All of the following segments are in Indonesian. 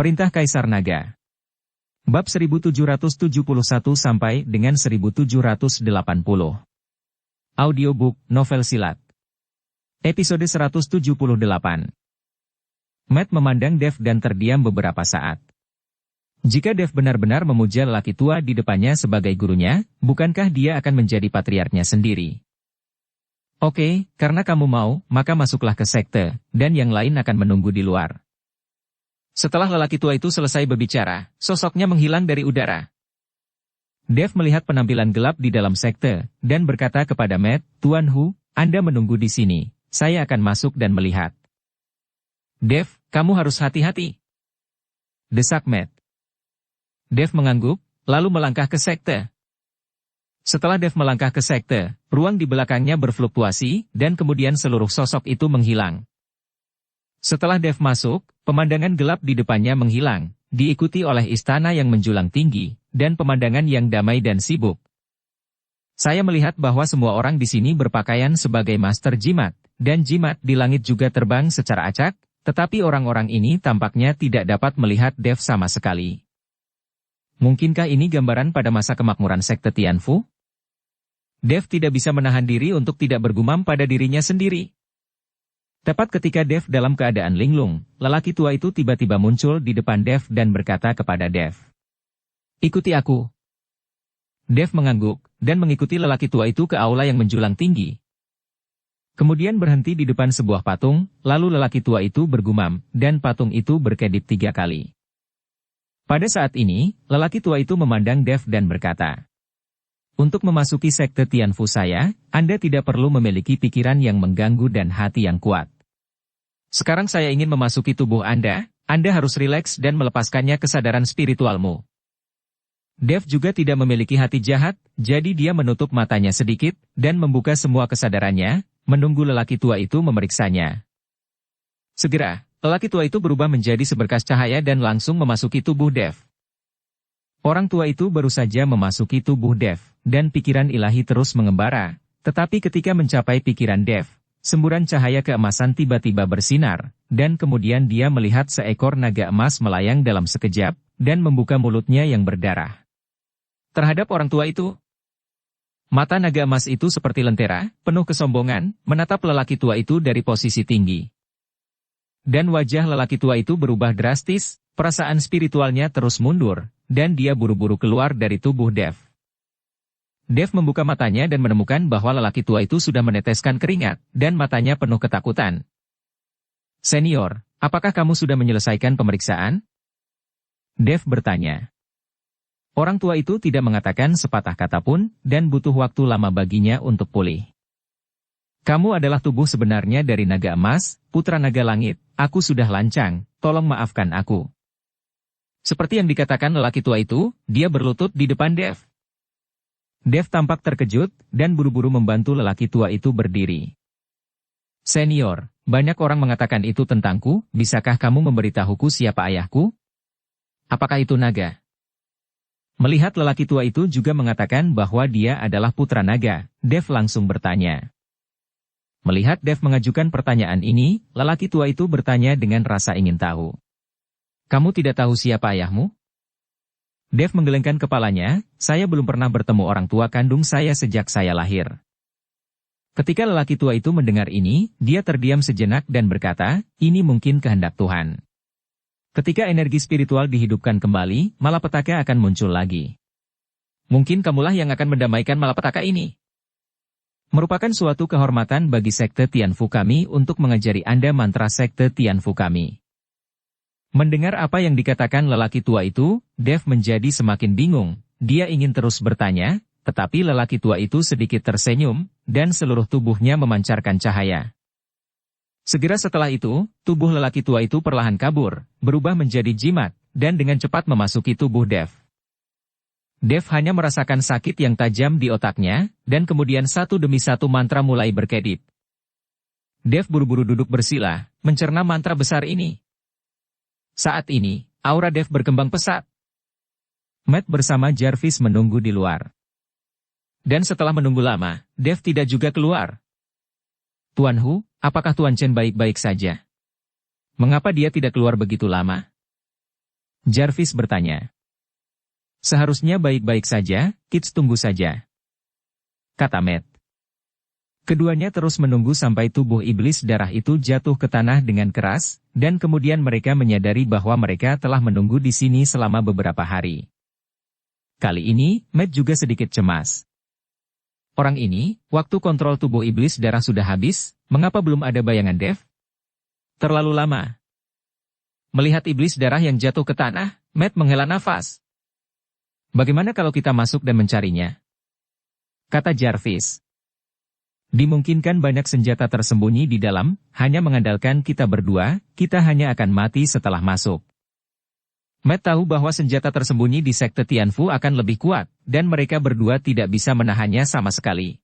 Perintah Kaisar Naga. Bab 1771 sampai dengan 1780. Audiobook Novel Silat. Episode 178. Matt memandang Dev dan terdiam beberapa saat. Jika Dev benar-benar memuja lelaki tua di depannya sebagai gurunya, bukankah dia akan menjadi patriarknya sendiri? Oke, karena kamu mau, maka masuklah ke sekte, dan yang lain akan menunggu di luar. Setelah lelaki tua itu selesai berbicara, sosoknya menghilang dari udara. Dev melihat penampilan gelap di dalam sekte, dan berkata kepada Matt, Tuan Hu, Anda menunggu di sini, saya akan masuk dan melihat. Dev, kamu harus hati-hati. Desak Matt. Dev mengangguk, lalu melangkah ke sekte. Setelah Dev melangkah ke sekte, ruang di belakangnya berfluktuasi, dan kemudian seluruh sosok itu menghilang. Setelah Dev masuk, pemandangan gelap di depannya menghilang, diikuti oleh istana yang menjulang tinggi, dan pemandangan yang damai dan sibuk. Saya melihat bahwa semua orang di sini berpakaian sebagai master jimat, dan jimat di langit juga terbang secara acak, tetapi orang-orang ini tampaknya tidak dapat melihat Dev sama sekali. Mungkinkah ini gambaran pada masa kemakmuran sekte Tianfu? Dev tidak bisa menahan diri untuk tidak bergumam pada dirinya sendiri. Tepat ketika Dev dalam keadaan linglung, lelaki tua itu tiba-tiba muncul di depan Dev dan berkata kepada Dev, "Ikuti aku." Dev mengangguk, dan mengikuti lelaki tua itu ke aula yang menjulang tinggi. Kemudian berhenti di depan sebuah patung, lalu lelaki tua itu bergumam, dan patung itu berkedip 3 kali. Pada saat ini, lelaki tua itu memandang Dev dan berkata, "Untuk memasuki sekte Tianfu saya, Anda tidak perlu memiliki pikiran yang mengganggu dan hati yang kuat. Sekarang saya ingin memasuki tubuh Anda harus rileks dan melepaskannya kesadaran spiritualmu." Dev juga tidak memiliki hati jahat, jadi dia menutup matanya sedikit, dan membuka semua kesadarannya, menunggu lelaki tua itu memeriksanya. Segera, lelaki tua itu berubah menjadi seberkas cahaya dan langsung memasuki tubuh Dev. Orang tua itu baru saja memasuki tubuh Dev, dan pikiran ilahi terus mengembara, tetapi ketika mencapai pikiran Dev, semburan cahaya keemasan tiba-tiba bersinar, dan kemudian dia melihat seekor naga emas melayang dalam sekejap, dan membuka mulutnya yang berdarah. Terhadap orang tua itu, mata naga emas itu seperti lentera, penuh kesombongan, menatap lelaki tua itu dari posisi tinggi. Dan wajah lelaki tua itu berubah drastis, perasaan spiritualnya terus mundur, dan dia buru-buru keluar dari tubuh Dev. Dev membuka matanya dan menemukan bahwa lelaki tua itu sudah meneteskan keringat, dan matanya penuh ketakutan. "Senior, apakah kamu sudah menyelesaikan pemeriksaan?" Dev bertanya. Orang tua itu tidak mengatakan sepatah kata pun, dan butuh waktu lama baginya untuk pulih. "Kamu adalah tubuh sebenarnya dari naga emas, putra naga langit, aku sudah lancang, tolong maafkan aku." Seperti yang dikatakan lelaki tua itu, dia berlutut di depan Dev. Dev tampak terkejut, dan buru-buru membantu lelaki tua itu berdiri. "Senior, banyak orang mengatakan itu tentangku, bisakah kamu memberitahuku siapa ayahku? Apakah itu naga?" Melihat lelaki tua itu juga mengatakan bahwa dia adalah putra naga, Dev langsung bertanya. Melihat Dev mengajukan pertanyaan ini, lelaki tua itu bertanya dengan rasa ingin tahu. "Kamu tidak tahu siapa ayahmu?" Dev menggelengkan kepalanya, "Saya belum pernah bertemu orang tua kandung saya sejak saya lahir." Ketika lelaki tua itu mendengar ini, dia terdiam sejenak dan berkata, "Ini mungkin kehendak Tuhan." Ketika energi spiritual dihidupkan kembali, malapetaka akan muncul lagi. Mungkin kamulah yang akan mendamaikan malapetaka ini. Merupakan suatu kehormatan bagi sekte Tianfu kami untuk mengajari Anda mantra sekte Tianfu kami. Mendengar apa yang dikatakan lelaki tua itu, Dev menjadi semakin bingung. Dia ingin terus bertanya, tetapi lelaki tua itu sedikit tersenyum, dan seluruh tubuhnya memancarkan cahaya. Segera setelah itu, tubuh lelaki tua itu perlahan kabur, berubah menjadi jimat, dan dengan cepat memasuki tubuh Dev. Dev hanya merasakan sakit yang tajam di otaknya, dan kemudian satu demi satu mantra mulai berkedip. Dev buru-buru duduk bersila, mencerna mantra besar ini. Saat ini, aura Dev berkembang pesat. Matt bersama Jarvis menunggu di luar. Dan setelah menunggu lama, Dev tidak juga keluar. "Tuan Hu, apakah Tuan Chen baik-baik saja? Mengapa dia tidak keluar begitu lama?" Jarvis bertanya. Seharusnya baik-baik saja, Kids tunggu saja, kata Matt. Keduanya terus menunggu sampai tubuh iblis darah itu jatuh ke tanah dengan keras, dan kemudian mereka menyadari bahwa mereka telah menunggu di sini selama beberapa hari. Kali ini, Matt juga sedikit cemas. Orang ini, waktu kontrol tubuh iblis darah sudah habis, mengapa belum ada bayangan Dev? Terlalu lama. Melihat iblis darah yang jatuh ke tanah, Matt menghela nafas. Bagaimana kalau kita masuk dan mencarinya? Kata Jarvis. Dimungkinkan banyak senjata tersembunyi di dalam, hanya mengandalkan kita berdua, kita hanya akan mati setelah masuk. Matt tahu bahwa senjata tersembunyi di sekte Tianfu akan lebih kuat, dan mereka berdua tidak bisa menahannya sama sekali.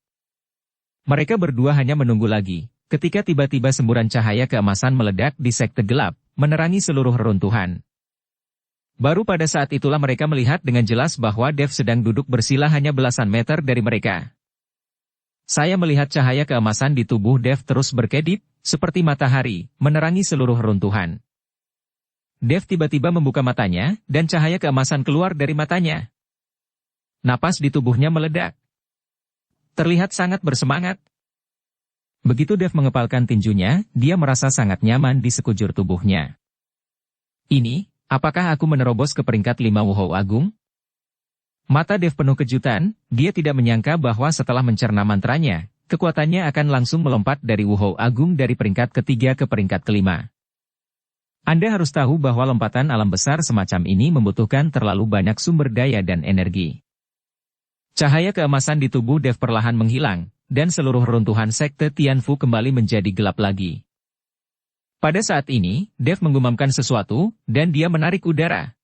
Mereka berdua hanya menunggu lagi, ketika tiba-tiba semburan cahaya keemasan meledak di sekte gelap, menerangi seluruh reruntuhan. Baru pada saat itulah mereka melihat dengan jelas bahwa Dev sedang duduk bersila hanya belasan meter dari mereka. Saya melihat cahaya keemasan di tubuh Dev terus berkedip, seperti matahari, menerangi seluruh reruntuhan. Dev tiba-tiba membuka matanya, dan cahaya keemasan keluar dari matanya. Napas di tubuhnya meledak. Terlihat sangat bersemangat. Begitu Dev mengepalkan tinjunya, dia merasa sangat nyaman di sekujur tubuhnya. Ini, apakah aku menerobos ke peringkat 5 Wuhou Agung? Mata Dev penuh kejutan, dia tidak menyangka bahwa setelah mencerna mantranya, kekuatannya akan langsung melompat dari Wuhou Agung dari peringkat ketiga ke peringkat kelima. Anda harus tahu bahwa lompatan alam besar semacam ini membutuhkan terlalu banyak sumber daya dan energi. Cahaya keemasan di tubuh Dev perlahan menghilang, dan seluruh runtuhan sekte Tianfu kembali menjadi gelap lagi. Pada saat ini, Dev menggumamkan sesuatu, dan dia menarik udara.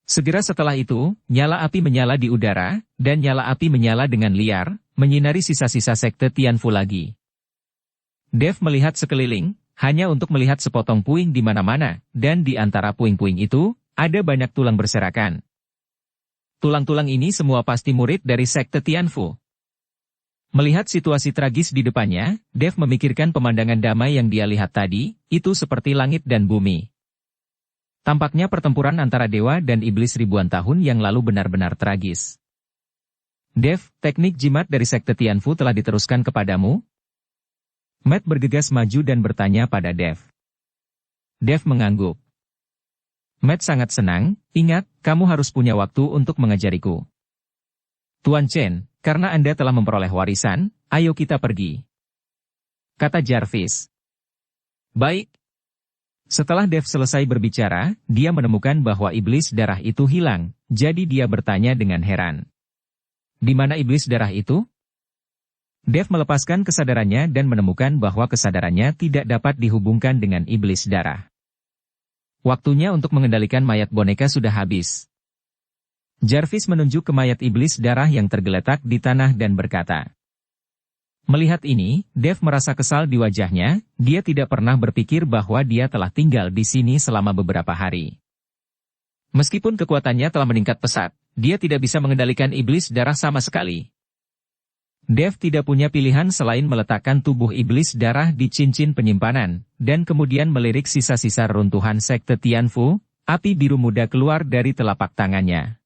Segera setelah itu, nyala api menyala di udara, dan nyala api menyala dengan liar, menyinari sisa-sisa sekte Tianfu lagi. Dev melihat sekeliling, hanya untuk melihat sepotong puing di mana-mana, dan di antara puing-puing itu, ada banyak tulang berserakan. Tulang-tulang ini semua pasti murid dari sekte Tianfu. Melihat situasi tragis di depannya, Dev memikirkan pemandangan damai yang dia lihat tadi, itu seperti langit dan bumi. Tampaknya pertempuran antara dewa dan iblis ribuan tahun yang lalu benar-benar tragis. Dev, teknik jimat dari sekte Tianfu telah diteruskan kepadamu? Matt bergegas maju dan bertanya pada Dev. Dev mengangguk. Matt sangat senang, ingat, kamu harus punya waktu untuk mengajariku. Tuan Chen, karena Anda telah memperoleh warisan, ayo kita pergi. Kata Jarvis. Baik. Setelah Dev selesai berbicara, dia menemukan bahwa iblis darah itu hilang, jadi dia bertanya dengan heran. Di mana iblis darah itu? Dev melepaskan kesadarannya dan menemukan bahwa kesadarannya tidak dapat dihubungkan dengan iblis darah. Waktunya untuk mengendalikan mayat boneka sudah habis. Jarvis menunjuk ke mayat iblis darah yang tergeletak di tanah dan berkata. Melihat ini, Dev merasa kesal di wajahnya, dia tidak pernah berpikir bahwa dia telah tinggal di sini selama beberapa hari. Meskipun kekuatannya telah meningkat pesat, dia tidak bisa mengendalikan iblis darah sama sekali. Dev tidak punya pilihan selain meletakkan tubuh iblis darah di cincin penyimpanan, dan kemudian melirik sisa-sisa runtuhan sekte Tianfu, api biru muda keluar dari telapak tangannya.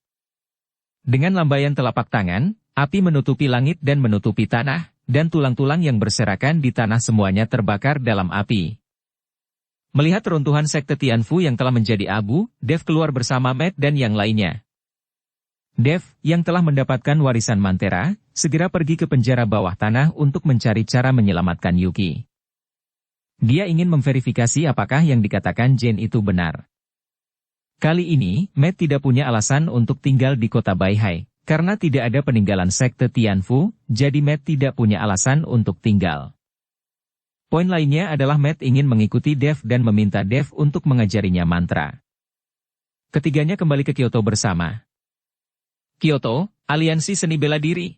Dengan lambaian telapak tangan, api menutupi langit dan menutupi tanah, dan tulang-tulang yang berserakan di tanah semuanya terbakar dalam api. Melihat runtuhan sekte Tianfu yang telah menjadi abu, Dev keluar bersama Matt dan yang lainnya. Dev, yang telah mendapatkan warisan Mantera, segera pergi ke penjara bawah tanah untuk mencari cara menyelamatkan Yuki. Dia ingin memverifikasi apakah yang dikatakan Jane itu benar. Kali ini, Matt tidak punya alasan untuk tinggal di kota Baihai, karena tidak ada peninggalan sekte Tianfu, jadi Matt tidak punya alasan untuk tinggal. Poin lainnya adalah Matt ingin mengikuti Dev dan meminta Dev untuk mengajarinya mantra. Ketiganya kembali ke Kyoto bersama. Kyoto, aliansi seni bela diri.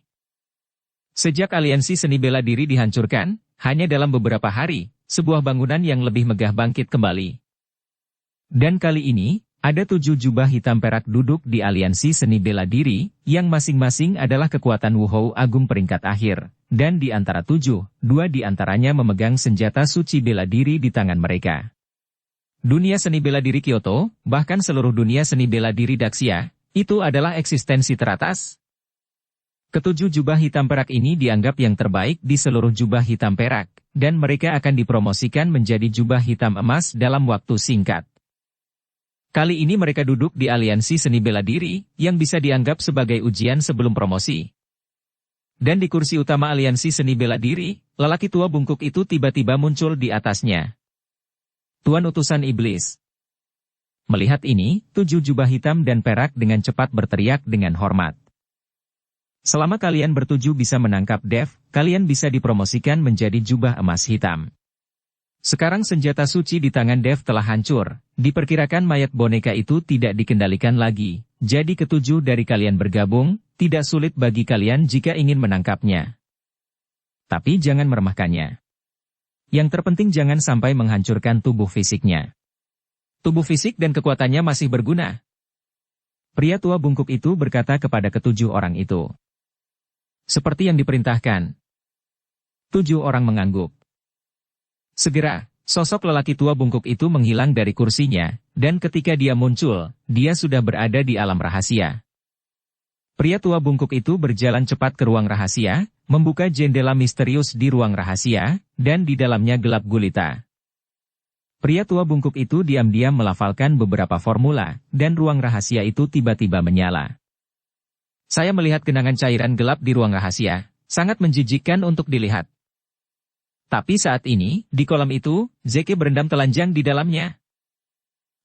Sejak aliansi seni bela diri dihancurkan, hanya dalam beberapa hari, sebuah bangunan yang lebih megah bangkit kembali. Dan kali ini, ada 7 jubah hitam perak duduk di aliansi seni bela diri, yang masing-masing adalah kekuatan Wuhou Agung peringkat akhir, dan di antara 7, 2 di antaranya memegang senjata suci bela diri di tangan mereka. Dunia seni bela diri Kyoto, bahkan seluruh dunia seni bela diri Daxia, itu adalah eksistensi teratas. Ketujuh jubah hitam perak ini dianggap yang terbaik di seluruh jubah hitam perak, dan mereka akan dipromosikan menjadi jubah hitam emas dalam waktu singkat. Kali ini mereka duduk di aliansi seni bela diri, yang bisa dianggap sebagai ujian sebelum promosi. Dan di kursi utama aliansi seni bela diri, lelaki tua bungkuk itu tiba-tiba muncul di atasnya. Tuan utusan iblis. Melihat ini, tujuh jubah hitam dan perak dengan cepat berteriak dengan hormat. Selama kalian bertujuh bisa menangkap Dev, kalian bisa dipromosikan menjadi jubah emas hitam. Sekarang senjata suci di tangan Dev telah hancur, diperkirakan mayat boneka itu tidak dikendalikan lagi, jadi ketujuh dari kalian bergabung, tidak sulit bagi kalian jika ingin menangkapnya. Tapi jangan meremehkannya. Yang terpenting jangan sampai menghancurkan tubuh fisiknya. Tubuh fisik dan kekuatannya masih berguna. Pria tua bungkuk itu berkata kepada ketujuh orang itu. Seperti yang diperintahkan. Tujuh orang mengangguk. Segera, sosok lelaki tua bungkuk itu menghilang dari kursinya, dan ketika dia muncul, dia sudah berada di alam rahasia. Pria tua bungkuk itu berjalan cepat ke ruang rahasia, membuka jendela misterius di ruang rahasia, dan di dalamnya gelap gulita. Pria tua bungkuk itu diam-diam melafalkan beberapa formula, dan ruang rahasia itu tiba-tiba menyala. Saya melihat genangan cairan gelap di ruang rahasia, sangat menjijikkan untuk dilihat. Tapi saat ini, di kolam itu, Zeke berendam telanjang di dalamnya.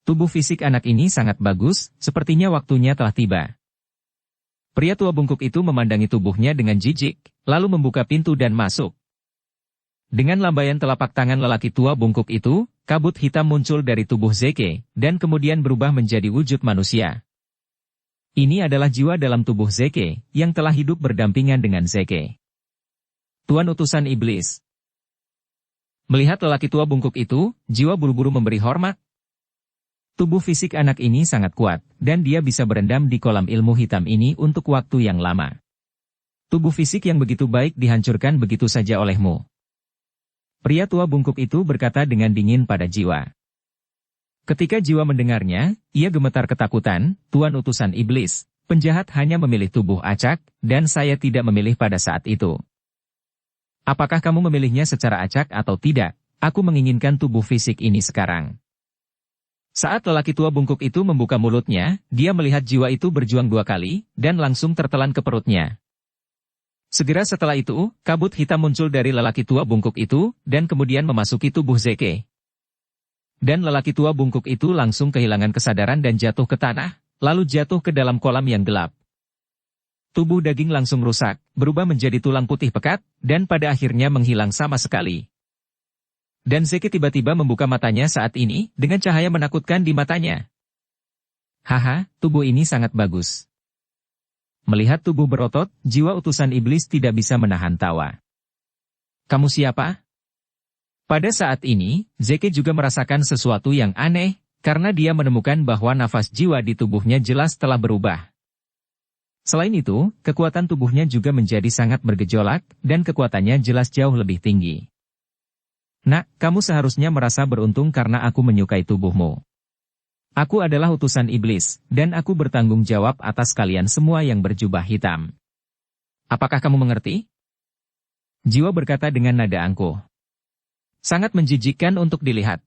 Tubuh fisik anak ini sangat bagus, sepertinya waktunya telah tiba. Pria tua bungkuk itu memandangi tubuhnya dengan jijik, lalu membuka pintu dan masuk. Dengan lambaian telapak tangan lelaki tua bungkuk itu, kabut hitam muncul dari tubuh Zeke, dan kemudian berubah menjadi wujud manusia. Ini adalah jiwa dalam tubuh Zeke, yang telah hidup berdampingan dengan Zeke. Tuan utusan iblis. Melihat lelaki tua bungkuk itu, jiwa buru-buru memberi hormat. Tubuh fisik anak ini sangat kuat, dan dia bisa berendam di kolam ilmu hitam ini untuk waktu yang lama. Tubuh fisik yang begitu baik dihancurkan begitu saja olehmu. Pria tua bungkuk itu berkata dengan dingin pada jiwa. Ketika jiwa mendengarnya, ia gemetar ketakutan, Tuan utusan iblis, penjahat hanya memilih tubuh acak, dan saya tidak memilih pada saat itu. Apakah kamu memilihnya secara acak atau tidak? Aku menginginkan tubuh fisik ini sekarang. Saat lelaki tua bungkuk itu membuka mulutnya, dia melihat jiwa itu berjuang dua kali, dan langsung tertelan ke perutnya. Segera setelah itu, kabut hitam muncul dari lelaki tua bungkuk itu, dan kemudian memasuki tubuh Zeke. Dan lelaki tua bungkuk itu langsung kehilangan kesadaran dan jatuh ke tanah, lalu jatuh ke dalam kolam yang gelap. Tubuh daging langsung rusak, berubah menjadi tulang putih pekat, dan pada akhirnya menghilang sama sekali. Dan Zeke tiba-tiba membuka matanya saat ini, dengan cahaya menakutkan di matanya. Haha, tubuh ini sangat bagus. Melihat tubuh berotot, jiwa utusan iblis tidak bisa menahan tawa. Kamu siapa? Pada saat ini, Zeke juga merasakan sesuatu yang aneh, karena dia menemukan bahwa nafas jiwa di tubuhnya jelas telah berubah. Selain itu, kekuatan tubuhnya juga menjadi sangat bergejolak, dan kekuatannya jelas jauh lebih tinggi. Nak, kamu seharusnya merasa beruntung karena aku menyukai tubuhmu. Aku adalah utusan iblis, dan aku bertanggung jawab atas kalian semua yang berjubah hitam. Apakah kamu mengerti? Jiwa berkata dengan nada angkuh. Sangat menjijikkan untuk dilihat.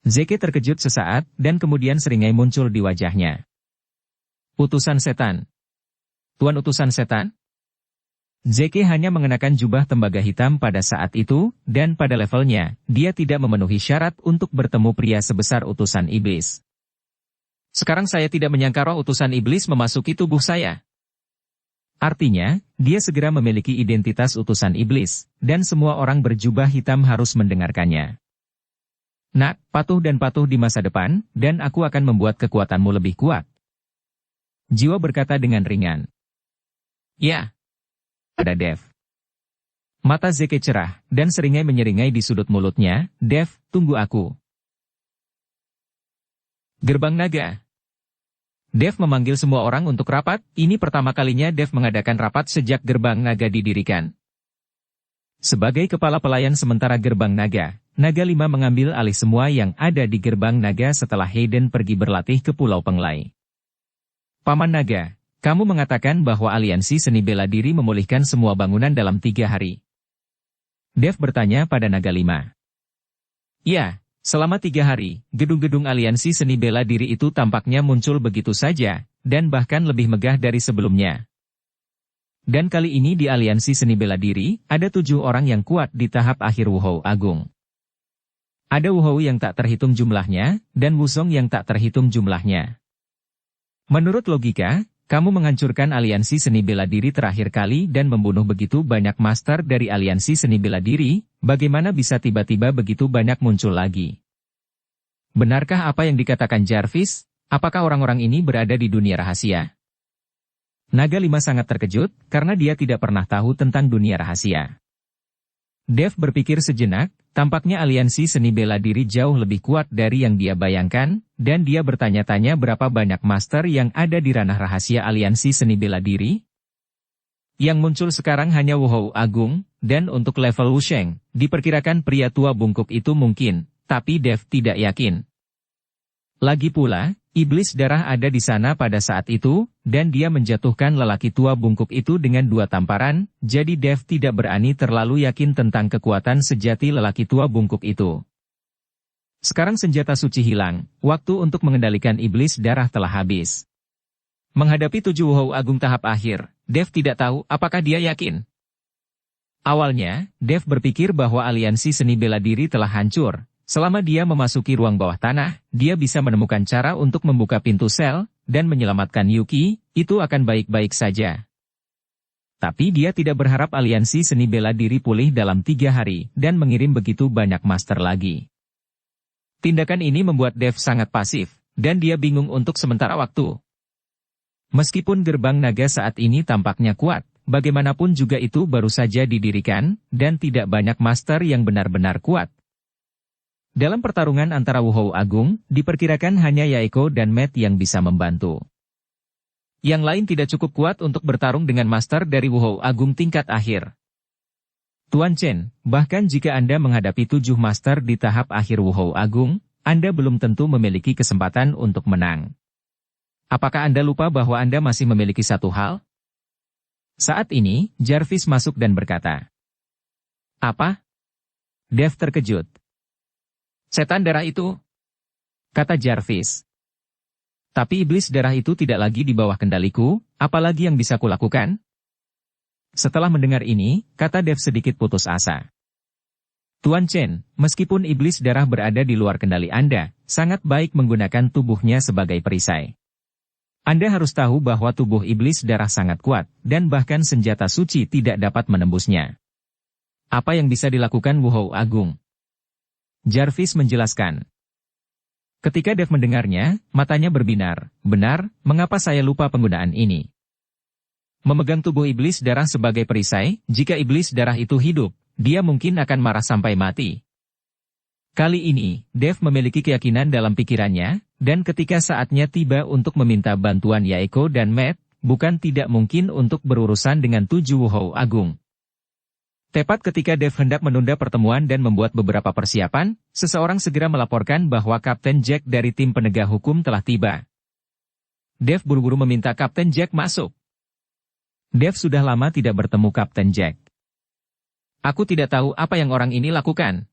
Zeke terkejut sesaat, dan kemudian seringai muncul di wajahnya. Utusan setan. Tuan utusan setan? Zeke hanya mengenakan jubah tembaga hitam pada saat itu, dan pada levelnya, dia tidak memenuhi syarat untuk bertemu pria sebesar utusan iblis. Sekarang saya tidak menyangka roh utusan iblis memasuki tubuh saya. Artinya, dia segera memiliki identitas utusan iblis, dan semua orang berjubah hitam harus mendengarkannya. Nak, patuh dan patuh di masa depan, dan aku akan membuat kekuatanmu lebih kuat. Jiwa berkata dengan ringan. Ya. Ada Dev. Mata Zeke cerah, dan seringai menyeringai di sudut mulutnya, Dev, tunggu aku. Gerbang Naga. Dev memanggil semua orang untuk rapat, ini pertama kalinya Dev mengadakan rapat sejak Gerbang Naga didirikan. Sebagai kepala pelayan sementara Gerbang Naga, Naga Lima mengambil alih semua yang ada di gerbang naga setelah Hayden pergi berlatih ke Pulau Penglai. Paman Naga, kamu mengatakan bahwa aliansi seni bela diri memulihkan semua bangunan dalam 3 hari. Dev bertanya pada Naga Lima. Ya, selama 3 hari, gedung-gedung aliansi seni bela diri itu tampaknya muncul begitu saja, dan bahkan lebih megah dari sebelumnya. Dan kali ini di aliansi seni bela diri, ada 7 orang yang kuat di tahap akhir Wuhou Agung. Ada Wuhou yang tak terhitung jumlahnya, dan Wusong yang tak terhitung jumlahnya. Menurut logika, kamu menghancurkan aliansi seni bela diri terakhir kali dan membunuh begitu banyak master dari aliansi seni bela diri, bagaimana bisa tiba-tiba begitu banyak muncul lagi? Benarkah apa yang dikatakan Jarvis? Apakah orang-orang ini berada di dunia rahasia? Naga Lima sangat terkejut, karena dia tidak pernah tahu tentang dunia rahasia. Dev berpikir sejenak, tampaknya aliansi seni bela diri jauh lebih kuat dari yang dia bayangkan, dan dia bertanya-tanya berapa banyak master yang ada di ranah rahasia aliansi seni bela diri. Yang muncul sekarang hanya Wuhou Agung, dan untuk level Wusheng, diperkirakan pria tua bungkuk itu mungkin, tapi Dev tidak yakin. Lagi pula, iblis darah ada di sana pada saat itu, dan dia menjatuhkan lelaki tua bungkuk itu dengan 2 tamparan, jadi Dev tidak berani terlalu yakin tentang kekuatan sejati lelaki tua bungkuk itu. Sekarang senjata suci hilang, waktu untuk mengendalikan iblis darah telah habis. Menghadapi 7 Wuhou Agung tahap akhir, Dev tidak tahu apakah dia yakin. Awalnya, Dev berpikir bahwa aliansi seni bela diri telah hancur. Selama dia memasuki ruang bawah tanah, dia bisa menemukan cara untuk membuka pintu sel, dan menyelamatkan Yuki, itu akan baik-baik saja. Tapi dia tidak berharap aliansi seni bela diri pulih dalam 3 hari, dan mengirim begitu banyak master lagi. Tindakan ini membuat Dev sangat pasif, dan dia bingung untuk sementara waktu. Meskipun gerbang naga saat ini tampaknya kuat, bagaimanapun juga itu baru saja didirikan, dan tidak banyak master yang benar-benar kuat. Dalam pertarungan antara Wuhou Agung, diperkirakan hanya Yaeko dan Matt yang bisa membantu. Yang lain tidak cukup kuat untuk bertarung dengan master dari Wuhou Agung tingkat akhir. Tuan Chen, bahkan jika Anda menghadapi 7 master di tahap akhir Wuhou Agung, Anda belum tentu memiliki kesempatan untuk menang. Apakah Anda lupa bahwa Anda masih memiliki satu hal? Saat ini, Jarvis masuk dan berkata. Apa? Dev terkejut. Setan darah itu, kata Jarvis. Tapi iblis darah itu tidak lagi di bawah kendaliku, apalagi yang bisa kulakukan? Setelah mendengar ini, kata Dev sedikit putus asa. Tuan Chen, meskipun iblis darah berada di luar kendali Anda, sangat baik menggunakan tubuhnya sebagai perisai. Anda harus tahu bahwa tubuh iblis darah sangat kuat, dan bahkan senjata suci tidak dapat menembusnya. Apa yang bisa dilakukan Wuhou Agung? Jarvis menjelaskan. Ketika Dev mendengarnya, matanya berbinar. Benar, mengapa saya lupa penggunaan ini? Memegang tubuh iblis darah sebagai perisai, jika iblis darah itu hidup, dia mungkin akan marah sampai mati. Kali ini, Dev memiliki keyakinan dalam pikirannya, dan ketika saatnya tiba untuk meminta bantuan Yaeko dan Matt, bukan tidak mungkin untuk berurusan dengan 7 Wuhou Agung. Tepat ketika Dev hendak menunda pertemuan dan membuat beberapa persiapan, seseorang segera melaporkan bahwa Kapten Jack dari tim penegak hukum telah tiba. Dev buru-buru meminta Kapten Jack masuk. Dev sudah lama tidak bertemu Kapten Jack. Aku tidak tahu apa yang orang ini lakukan.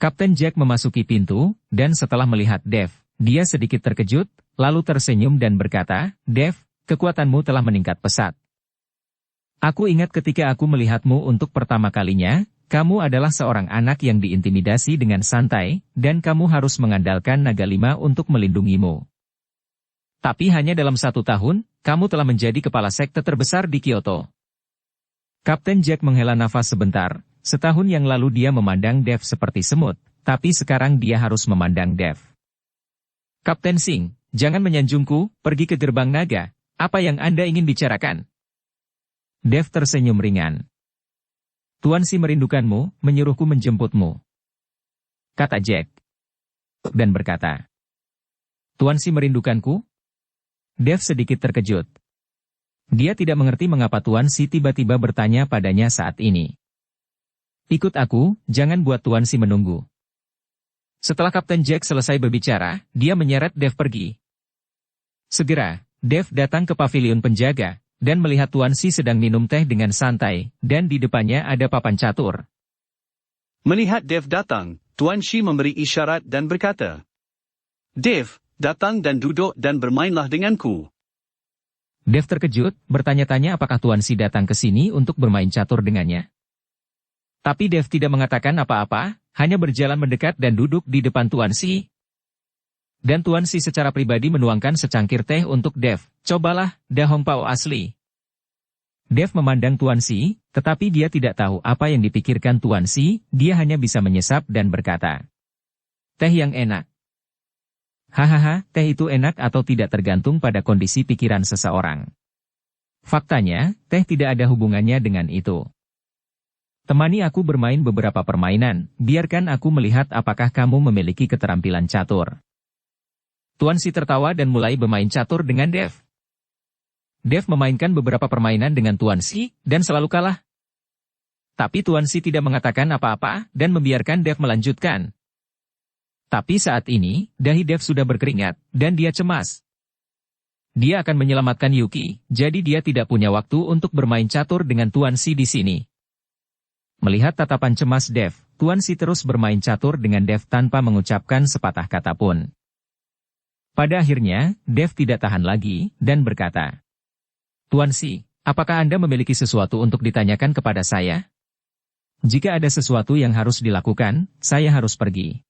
Kapten Jack memasuki pintu, dan setelah melihat Dev, dia sedikit terkejut, lalu tersenyum dan berkata, Dev, kekuatanmu telah meningkat pesat. Aku ingat ketika aku melihatmu untuk pertama kalinya, kamu adalah seorang anak yang diintimidasi dengan santai, dan kamu harus mengandalkan naga lima untuk melindungimu. Tapi hanya dalam 1 tahun, kamu telah menjadi kepala sekte terbesar di Kyoto. Kapten Jack menghela nafas sebentar, setahun yang lalu dia memandang Dev seperti semut, tapi sekarang dia harus memandang Dev. Kapten Singh, jangan menyanjungku, pergi ke gerbang naga, apa yang Anda ingin bicarakan? Dev tersenyum ringan. Tuan Si merindukanmu, menyuruhku menjemputmu. Kata Jack. Dan berkata. Tuan Si merindukanku? Dev sedikit terkejut. Dia tidak mengerti mengapa Tuan Si tiba-tiba bertanya padanya saat ini. Ikut aku, jangan buat Tuan Si menunggu. Setelah Kapten Jack selesai berbicara, dia menyeret Dev pergi. Segera, Dev datang ke pavilion penjaga, dan melihat Tuan Si sedang minum teh dengan santai, dan di depannya ada papan catur. Melihat Dev datang, Tuan Shi memberi isyarat dan berkata, "Dev, datang dan duduk dan bermainlah denganku." Dev terkejut, bertanya-tanya apakah Tuan Si datang ke sini untuk bermain catur dengannya. Tapi Dev tidak mengatakan apa-apa, hanya berjalan mendekat dan duduk di depan Tuan Si. Dan Tuan Si secara pribadi menuangkan secangkir teh untuk Dev. Cobalah, dah Hong Pao asli. Dev memandang Tuan Si, tetapi dia tidak tahu apa yang dipikirkan Tuan Si, dia hanya bisa menyesap dan berkata, "Teh yang enak." Hahaha, teh itu enak atau tidak tergantung pada kondisi pikiran seseorang. Faktanya, teh tidak ada hubungannya dengan itu. Temani aku bermain beberapa permainan, biarkan aku melihat apakah kamu memiliki keterampilan catur. Tuan Si tertawa dan mulai bermain catur dengan Dev. Dev memainkan beberapa permainan dengan Tuan Si, dan selalu kalah. Tapi Tuan Si tidak mengatakan apa-apa, dan membiarkan Dev melanjutkan. Tapi saat ini, dahi Dev sudah berkeringat, dan dia cemas. Dia akan menyelamatkan Yuki, jadi dia tidak punya waktu untuk bermain catur dengan Tuan Si di sini. Melihat tatapan cemas Dev, Tuan Si terus bermain catur dengan Dev tanpa mengucapkan sepatah kata pun. Pada akhirnya, Dev tidak tahan lagi, dan berkata, "Tuan Si, apakah Anda memiliki sesuatu untuk ditanyakan kepada saya? Jika ada sesuatu yang harus dilakukan, saya harus pergi.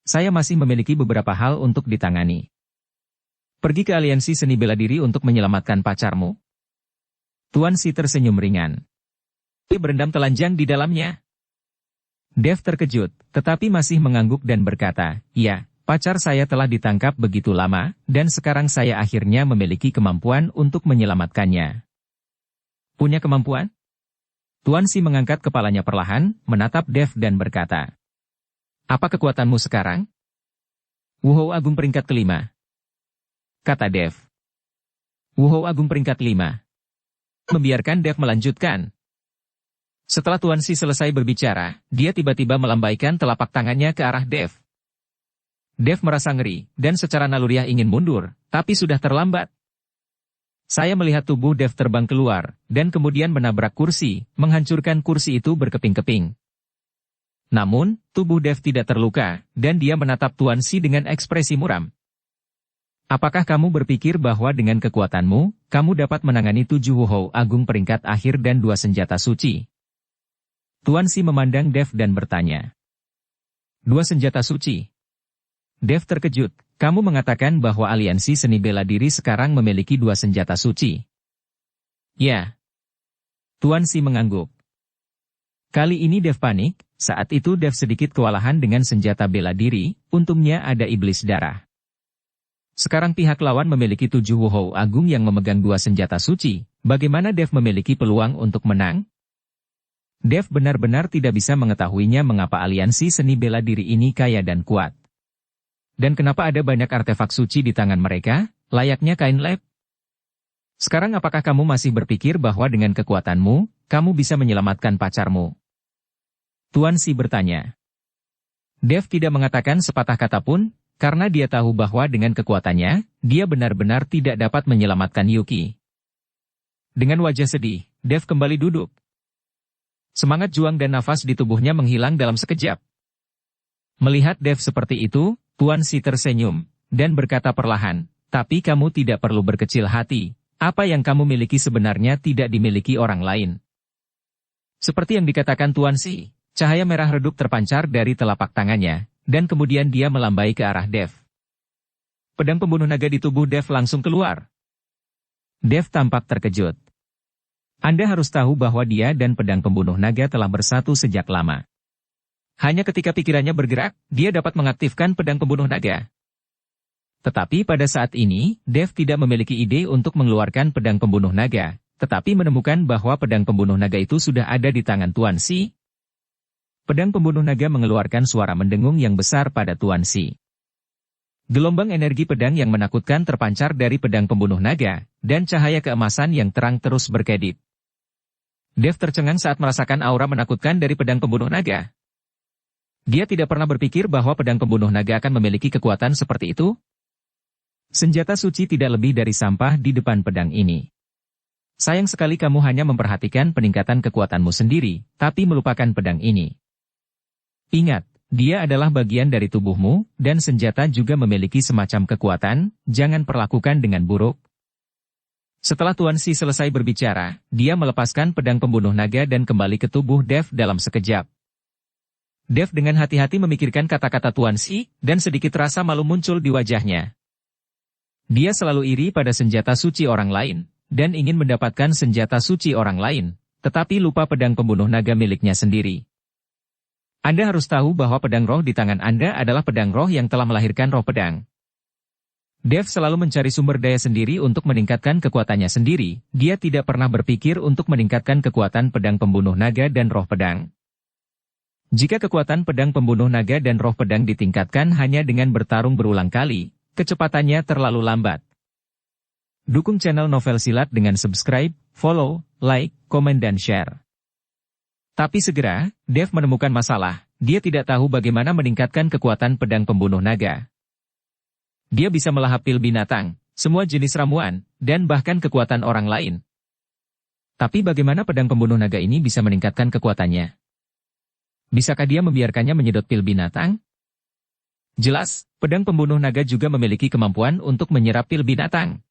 Saya masih memiliki beberapa hal untuk ditangani. Pergi ke aliansi seni bela diri untuk menyelamatkan pacarmu?" Tuan Si tersenyum ringan. Dia berendam telanjang di dalamnya. Dev terkejut, tetapi masih mengangguk dan berkata, "Ya, pacar saya telah ditangkap begitu lama, dan sekarang saya akhirnya memiliki kemampuan untuk menyelamatkannya." "Punya kemampuan?" Tuan Si mengangkat kepalanya perlahan, menatap Dev dan berkata, "Apa kekuatanmu sekarang?" "Wuhou Agung peringkat kelima," kata Dev. "Wuhou Agung peringkat 5. Membiarkan Dev melanjutkan. Setelah Tuan Si selesai berbicara, dia tiba-tiba melambaikan telapak tangannya ke arah Dev. Dev merasa ngeri, dan secara naluriah ingin mundur, tapi sudah terlambat. Saya melihat tubuh Dev terbang keluar, dan kemudian menabrak kursi, menghancurkan kursi itu berkeping-keping. Namun, tubuh Dev tidak terluka, dan dia menatap Tuan Si dengan ekspresi muram. "Apakah kamu berpikir bahwa dengan kekuatanmu, kamu dapat menangani 7 Wuhou Agung peringkat akhir dan 2 senjata suci?" Tuan Si memandang Dev dan bertanya, "2 senjata suci?" Dev terkejut, "Kamu mengatakan bahwa aliansi seni bela diri sekarang memiliki 2 senjata suci?" "Ya." Tuan Si mengangguk. Kali ini Dev panik, saat itu Dev sedikit kewalahan dengan senjata bela diri, untungnya ada iblis darah. Sekarang pihak lawan memiliki 7 Wuhou Agung yang memegang 2 senjata suci, bagaimana Dev memiliki peluang untuk menang? Dev benar-benar tidak bisa mengetahuinya mengapa aliansi seni bela diri ini kaya dan kuat. Dan kenapa ada banyak artefak suci di tangan mereka, layaknya kain lep? Sekarang apakah kamu masih berpikir bahwa dengan kekuatanmu, kamu bisa menyelamatkan pacarmu? Tuan Si bertanya. Dev tidak mengatakan sepatah kata pun, karena dia tahu bahwa dengan kekuatannya, dia benar-benar tidak dapat menyelamatkan Yuki. Dengan wajah sedih, Dev kembali duduk. Semangat juang dan nafas di tubuhnya menghilang dalam sekejap. Melihat Dev seperti itu, Tuan Si tersenyum, dan berkata perlahan, "Tapi kamu tidak perlu berkecil hati, apa yang kamu miliki sebenarnya tidak dimiliki orang lain." Seperti yang dikatakan Tuan Si, cahaya merah redup terpancar dari telapak tangannya, dan kemudian dia melambai ke arah Dev. Pedang pembunuh naga di tubuh Dev langsung keluar. Dev tampak terkejut. Anda harus tahu bahwa dia dan pedang pembunuh naga telah bersatu sejak lama. Hanya ketika pikirannya bergerak, dia dapat mengaktifkan pedang pembunuh naga. Tetapi pada saat ini, Dev tidak memiliki ide untuk mengeluarkan pedang pembunuh naga, tetapi menemukan bahwa pedang pembunuh naga itu sudah ada di tangan Tuan Si. Pedang pembunuh naga mengeluarkan suara mendengung yang besar pada Tuan Si. Gelombang energi pedang yang menakutkan terpancar dari pedang pembunuh naga, dan cahaya keemasan yang terang terus berkedip. Dev tercengang saat merasakan aura menakutkan dari pedang pembunuh naga. Dia tidak pernah berpikir bahwa pedang pembunuh naga akan memiliki kekuatan seperti itu. Senjata suci tidak lebih dari sampah di depan pedang ini. Sayang sekali kamu hanya memperhatikan peningkatan kekuatanmu sendiri, tapi melupakan pedang ini. Ingat, dia adalah bagian dari tubuhmu, dan senjata juga memiliki semacam kekuatan, jangan perlakukan dengan buruk. Setelah Tuan Si selesai berbicara, dia melepaskan pedang pembunuh naga dan kembali ke tubuh Dev dalam sekejap. Dev dengan hati-hati memikirkan kata-kata Tuan Si, dan sedikit rasa malu muncul di wajahnya. Dia selalu iri pada senjata suci orang lain, dan ingin mendapatkan senjata suci orang lain, tetapi lupa pedang pembunuh naga miliknya sendiri. Anda harus tahu bahwa pedang roh di tangan Anda adalah pedang roh yang telah melahirkan roh pedang. Dev selalu mencari sumber daya sendiri untuk meningkatkan kekuatannya sendiri, dia tidak pernah berpikir untuk meningkatkan kekuatan pedang pembunuh naga dan roh pedang. Jika kekuatan pedang pembunuh naga dan roh pedang ditingkatkan hanya dengan bertarung berulang kali, kecepatannya terlalu lambat. Dukung channel Novel Silat dengan subscribe, follow, like, komen dan share. Tapi segera, Dev menemukan masalah, dia tidak tahu bagaimana meningkatkan kekuatan pedang pembunuh naga. Dia bisa melahap pil binatang, semua jenis ramuan, dan bahkan kekuatan orang lain. Tapi bagaimana pedang pembunuh naga ini bisa meningkatkan kekuatannya? Bisakah dia membiarkannya menyedot pil binatang? Jelas, pedang pembunuh naga juga memiliki kemampuan untuk menyerap pil binatang.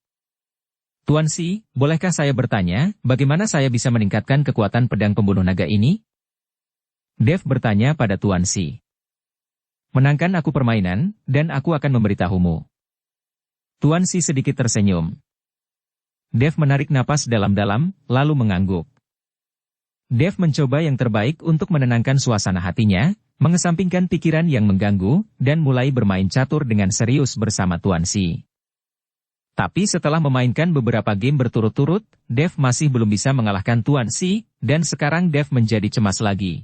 Tuan Si, bolehkah saya bertanya, bagaimana saya bisa meningkatkan kekuatan pedang pembunuh naga ini? Dev bertanya pada Tuan Si. Menangkan aku permainan, dan aku akan memberitahumu. Tuan Si sedikit tersenyum. Dev menarik napas dalam-dalam, lalu mengangguk. Dev mencoba yang terbaik untuk menenangkan suasana hatinya, mengesampingkan pikiran yang mengganggu, dan mulai bermain catur dengan serius bersama Tuan Si. Tapi setelah memainkan beberapa game berturut-turut, Dev masih belum bisa mengalahkan Tuan Si, dan sekarang Dev menjadi cemas lagi.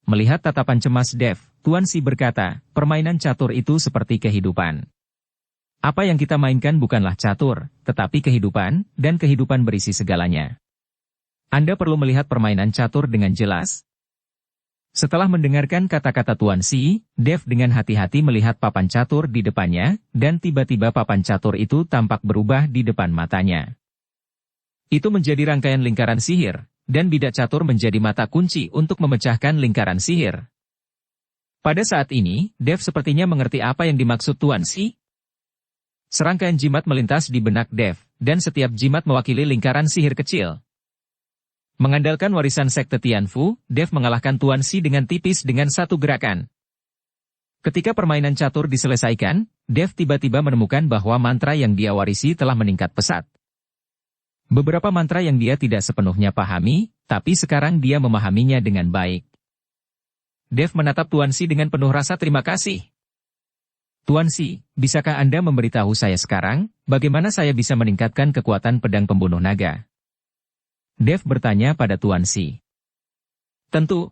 Melihat tatapan cemas Dev, Tuan Si berkata, permainan catur itu seperti kehidupan. Apa yang kita mainkan bukanlah catur, tetapi kehidupan, dan kehidupan berisi segalanya. Anda perlu melihat permainan catur dengan jelas. Setelah mendengarkan kata-kata Tuan Si, Dev dengan hati-hati melihat papan catur di depannya, dan tiba-tiba papan catur itu tampak berubah di depan matanya. Itu menjadi rangkaian lingkaran sihir, dan bidak catur menjadi mata kunci untuk memecahkan lingkaran sihir. Pada saat ini, Dev sepertinya mengerti apa yang dimaksud Tuan Si. Serangkaian jimat melintas di benak Dev, dan setiap jimat mewakili lingkaran sihir kecil. Mengandalkan warisan sekte Tianfu, Dev mengalahkan Tuan Si dengan tipis dengan satu gerakan. Ketika permainan catur diselesaikan, Dev tiba-tiba menemukan bahwa mantra yang dia warisi telah meningkat pesat. Beberapa mantra yang dia tidak sepenuhnya pahami, tapi sekarang dia memahaminya dengan baik. Dev menatap Tuan Si dengan penuh rasa terima kasih. Tuan Si, bisakah Anda memberitahu saya sekarang, bagaimana saya bisa meningkatkan kekuatan pedang pembunuh naga? Dev bertanya pada Tuan Si. Tentu.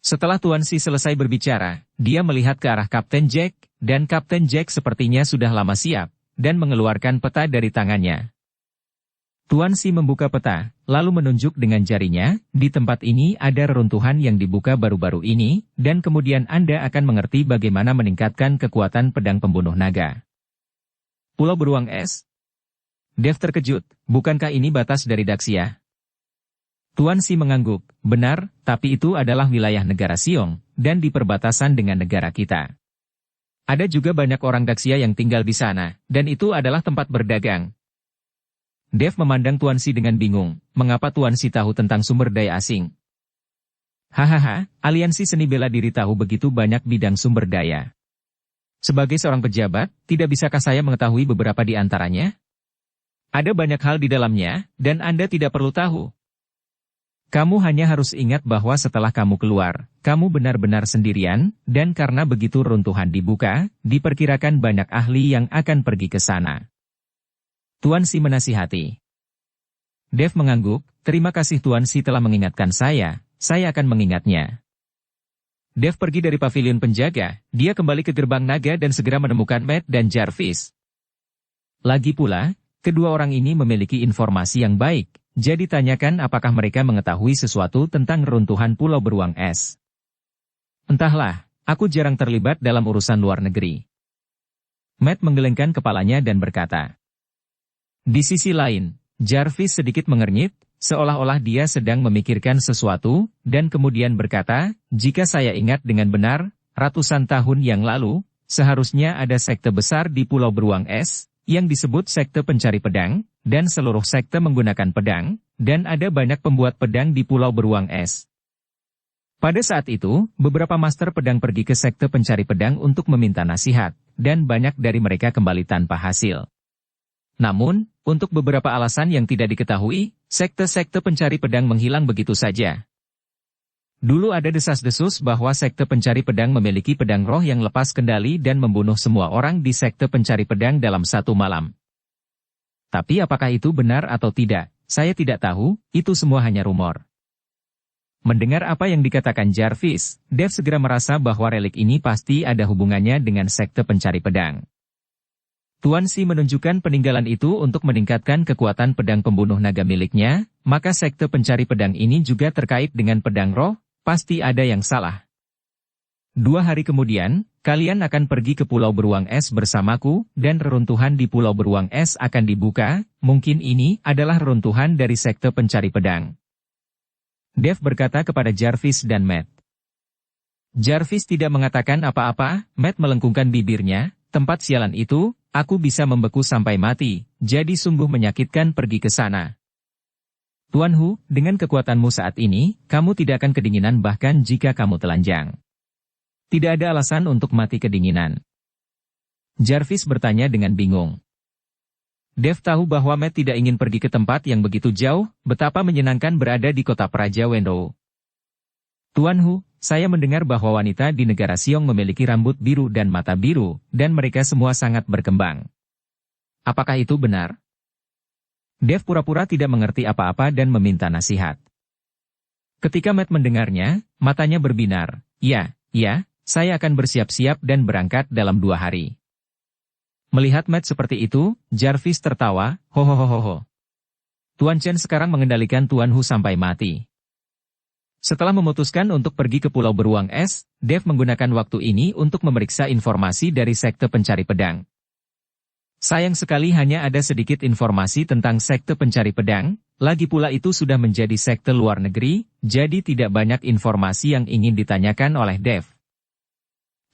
Setelah Tuan Si selesai berbicara, dia melihat ke arah Kapten Jack, dan Kapten Jack sepertinya sudah lama siap, dan mengeluarkan peta dari tangannya. Tuan Si membuka peta, lalu menunjuk dengan jarinya, di tempat ini ada reruntuhan yang dibuka baru-baru ini, dan kemudian Anda akan mengerti bagaimana meningkatkan kekuatan pedang pembunuh naga. Pulau beruang es? Dev terkejut, bukankah ini batas dari Daxia? Tuan Si mengangguk, benar, tapi itu adalah wilayah negara Siong, dan di perbatasan dengan negara kita. Ada juga banyak orang Daxia yang tinggal di sana, dan itu adalah tempat berdagang. Dev memandang Tuan Si dengan bingung, mengapa Tuan Si tahu tentang sumber daya asing? Hahaha, aliansi seni bela diri tahu begitu banyak bidang sumber daya. Sebagai seorang pejabat, tidak bisakah saya mengetahui beberapa di antaranya? Ada banyak hal di dalamnya, dan Anda tidak perlu tahu. Kamu hanya harus ingat bahwa setelah kamu keluar, kamu benar-benar sendirian, dan karena begitu runtuhan dibuka, diperkirakan banyak ahli yang akan pergi ke sana. Tuan Si menasihati. Dev mengangguk, terima kasih Tuan Si telah mengingatkan saya akan mengingatnya. Dev pergi dari pavilion penjaga, dia kembali ke gerbang naga dan segera menemukan Matt dan Jarvis. Lagi pula, Kedua orang ini memiliki informasi yang baik, jadi tanyakan apakah mereka mengetahui sesuatu tentang reruntuhan pulau beruang es. Entahlah, aku jarang terlibat dalam urusan luar negeri. Matt menggelengkan kepalanya dan berkata. Di sisi lain, Jarvis sedikit mengernyit, seolah-olah dia sedang memikirkan sesuatu, dan kemudian berkata, jika saya ingat dengan benar, ratusan tahun yang lalu, seharusnya ada sekte besar di Pulau Beruang Es, yang disebut sekte pencari pedang, dan seluruh sekte menggunakan pedang, dan ada banyak pembuat pedang di Pulau Beruang Es. Pada saat itu, beberapa master pedang pergi ke sekte pencari pedang untuk meminta nasihat, dan banyak dari mereka kembali tanpa hasil. Namun, untuk beberapa alasan yang tidak diketahui, sekte-sekte pencari pedang menghilang begitu saja. Dulu ada desas-desus bahwa sekte pencari pedang memiliki pedang roh yang lepas kendali dan membunuh semua orang di sekte pencari pedang dalam satu malam. Tapi apakah itu benar atau tidak, saya tidak tahu, itu semua hanya rumor. Mendengar apa yang dikatakan Jarvis, Dev segera merasa bahwa relik ini pasti ada hubungannya dengan sekte pencari pedang. Tuan Si menunjukkan peninggalan itu untuk meningkatkan kekuatan pedang pembunuh naga miliknya, maka sekte pencari pedang ini juga terkait dengan pedang roh, pasti ada yang salah. 2 hari kemudian, kalian akan pergi ke Pulau Beruang Es bersamaku, dan reruntuhan di Pulau Beruang Es akan dibuka, mungkin ini adalah reruntuhan dari sekte pencari pedang. Dev berkata kepada Jarvis dan Matt. Jarvis tidak mengatakan apa-apa, Matt melengkungkan bibirnya, tempat sialan itu, aku bisa membeku sampai mati, jadi sungguh menyakitkan pergi ke sana. Tuan Hu, dengan kekuatanmu saat ini, kamu tidak akan kedinginan bahkan jika kamu telanjang. Tidak ada alasan untuk mati kedinginan. Jarvis bertanya dengan bingung. Dev tahu bahwa Matt tidak ingin pergi ke tempat yang begitu jauh, betapa menyenangkan berada di kota Praja Wendou. Tuan Hu, saya mendengar bahwa wanita di negara Siong memiliki rambut biru dan mata biru, dan mereka semua sangat berkembang. Apakah itu benar? Dev pura-pura tidak mengerti apa-apa dan meminta nasihat. Ketika Matt mendengarnya, matanya berbinar. Ya, saya akan bersiap-siap dan berangkat dalam 2 hari. Melihat Matt seperti itu, Jarvis tertawa, hohohoho. Tuan Chen sekarang mengendalikan Tuan Hu sampai mati. Setelah memutuskan untuk pergi ke Pulau Beruang Es, Dev menggunakan waktu ini untuk memeriksa informasi dari sekte pencari pedang. Sayang sekali hanya ada sedikit informasi tentang sekte pencari pedang, lagi pula itu sudah menjadi sekte luar negeri, jadi tidak banyak informasi yang ingin ditanyakan oleh Dev.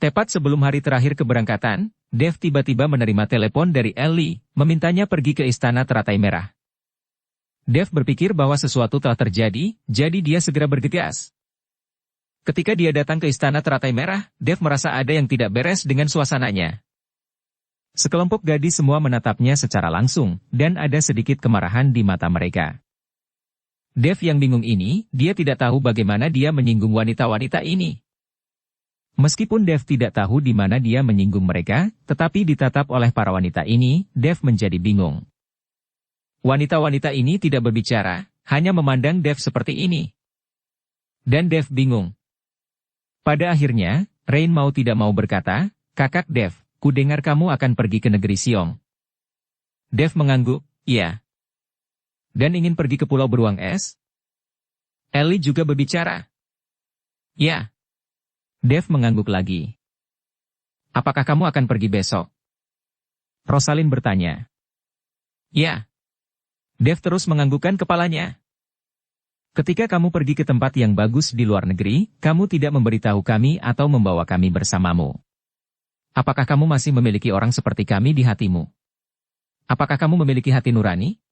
Tepat sebelum hari terakhir keberangkatan, Dev tiba-tiba menerima telepon dari Ellie, memintanya pergi ke Istana Teratai Merah. Dev berpikir bahwa sesuatu telah terjadi, jadi dia segera bergegas. Ketika dia datang ke Istana Teratai Merah, Dev merasa ada yang tidak beres dengan suasananya. Sekelompok gadis semua menatapnya secara langsung, dan ada sedikit kemarahan di mata mereka. Dev yang bingung ini, dia tidak tahu bagaimana dia menyinggung wanita-wanita ini. Meskipun Dev tidak tahu di mana dia menyinggung mereka, tetapi ditatap oleh para wanita ini, Dev menjadi bingung. Wanita-wanita ini tidak berbicara, hanya memandang Dev seperti ini. Dan Dev bingung. Pada akhirnya, Rain mau tidak mau berkata, Kakak Dev, ku dengar kamu akan pergi ke negeri Siong. Dev mengangguk, iya. Dan ingin pergi ke Pulau Beruang Es? Ellie juga berbicara. Ya. Dev mengangguk lagi. Apakah kamu akan pergi besok? Rosalind bertanya. Ya. Dev terus menganggukkan kepalanya. Ketika kamu pergi ke tempat yang bagus di luar negeri, kamu tidak memberitahu kami atau membawa kami bersamamu. Apakah kamu masih memiliki orang seperti kami di hatimu? Apakah kamu memiliki hati nurani?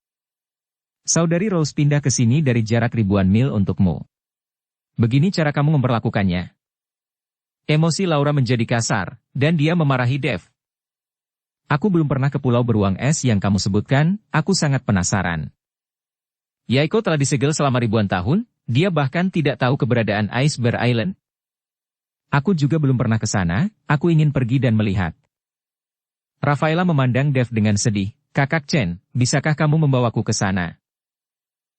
Saudari Rose pindah ke sini dari jarak ribuan mil untukmu. Begini cara kamu memperlakukannya. Emosi Laura menjadi kasar, dan dia memarahi Dev. Aku belum pernah ke Pulau Beruang Es yang kamu sebutkan, aku sangat penasaran. Yaiko telah disegel selama ribuan tahun, dia bahkan tidak tahu keberadaan Ice Bear Island. Aku juga belum pernah ke sana, aku ingin pergi dan melihat. Rafaela memandang Dev dengan sedih. Kakak Chen, bisakah kamu membawaku ke sana?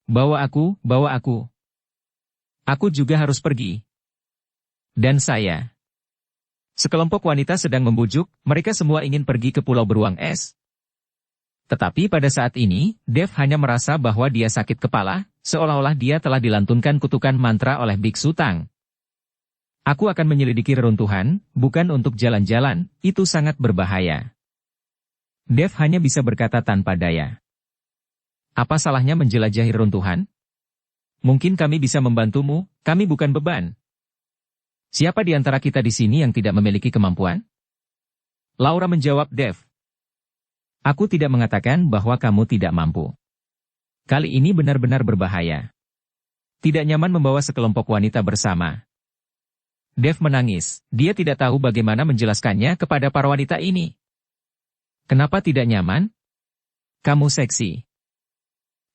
Bawa aku, bawa aku. Aku juga harus pergi. Dan saya. Sekelompok wanita sedang membujuk, mereka semua ingin pergi ke Pulau Beruang Es. Tetapi pada saat ini, Dev hanya merasa bahwa dia sakit kepala, seolah-olah dia telah dilantunkan kutukan mantra oleh Biksu Tang. Aku akan menyelidiki reruntuhan, bukan untuk jalan-jalan, itu sangat berbahaya. Dev hanya bisa berkata tanpa daya. Apa salahnya menjelajahi reruntuhan? Mungkin kami bisa membantumu, kami bukan beban. Siapa di antara kita di sini yang tidak memiliki kemampuan? Laura menjawab Dev. Aku tidak mengatakan bahwa kamu tidak mampu. Kali ini benar-benar berbahaya. Tidak nyaman membawa sekelompok wanita bersama. Dev menangis, dia tidak tahu bagaimana menjelaskannya kepada para wanita ini. Kenapa tidak nyaman? Kamu seksi.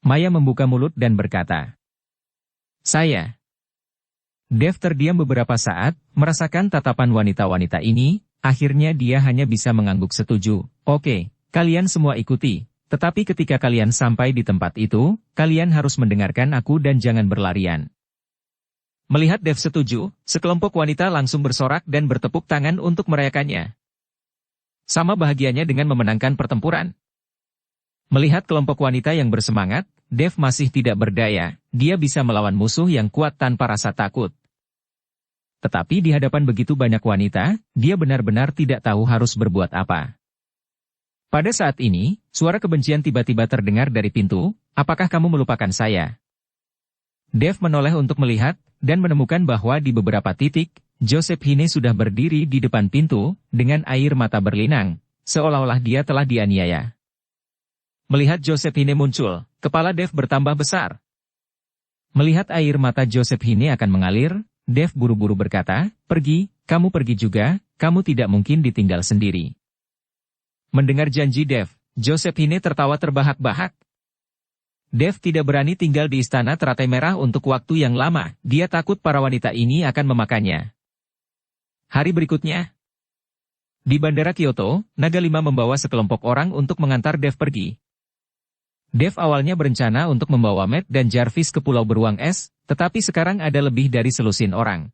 Maya membuka mulut dan berkata. Saya. Dev terdiam beberapa saat, merasakan tatapan wanita-wanita ini, akhirnya dia hanya bisa mengangguk setuju. Oke. Kalian semua ikuti, tetapi ketika kalian sampai di tempat itu, kalian harus mendengarkan aku dan jangan berlarian. Melihat Dev setuju, sekelompok wanita langsung bersorak dan bertepuk tangan untuk merayakannya. Sama bahagianya dengan memenangkan pertempuran. Melihat kelompok wanita yang bersemangat, Dev masih tidak berdaya, dia bisa melawan musuh yang kuat tanpa rasa takut. Tetapi di hadapan begitu banyak wanita, dia benar-benar tidak tahu harus berbuat apa. Pada saat ini, suara kebencian tiba-tiba terdengar dari pintu, apakah kamu melupakan saya? Dev menoleh untuk melihat, dan menemukan bahwa di beberapa titik, Josephine sudah berdiri di depan pintu, dengan air mata berlinang, seolah-olah dia telah dianiaya. Melihat Josephine muncul, kepala Dev bertambah besar. Melihat air mata Josephine akan mengalir, Dev buru-buru berkata, pergi, kamu pergi juga, kamu tidak mungkin ditinggal sendiri. Mendengar janji Dev, Josephine tertawa terbahak-bahak. Dev tidak berani tinggal di istana teratai merah untuk waktu yang lama, dia takut para wanita ini akan memakannya. Hari berikutnya, di Bandara Kyoto, Naga 5 membawa sekelompok orang untuk mengantar Dev pergi. Dev awalnya berencana untuk membawa Matt dan Jarvis ke pulau beruang es, tetapi sekarang ada lebih dari selusin orang.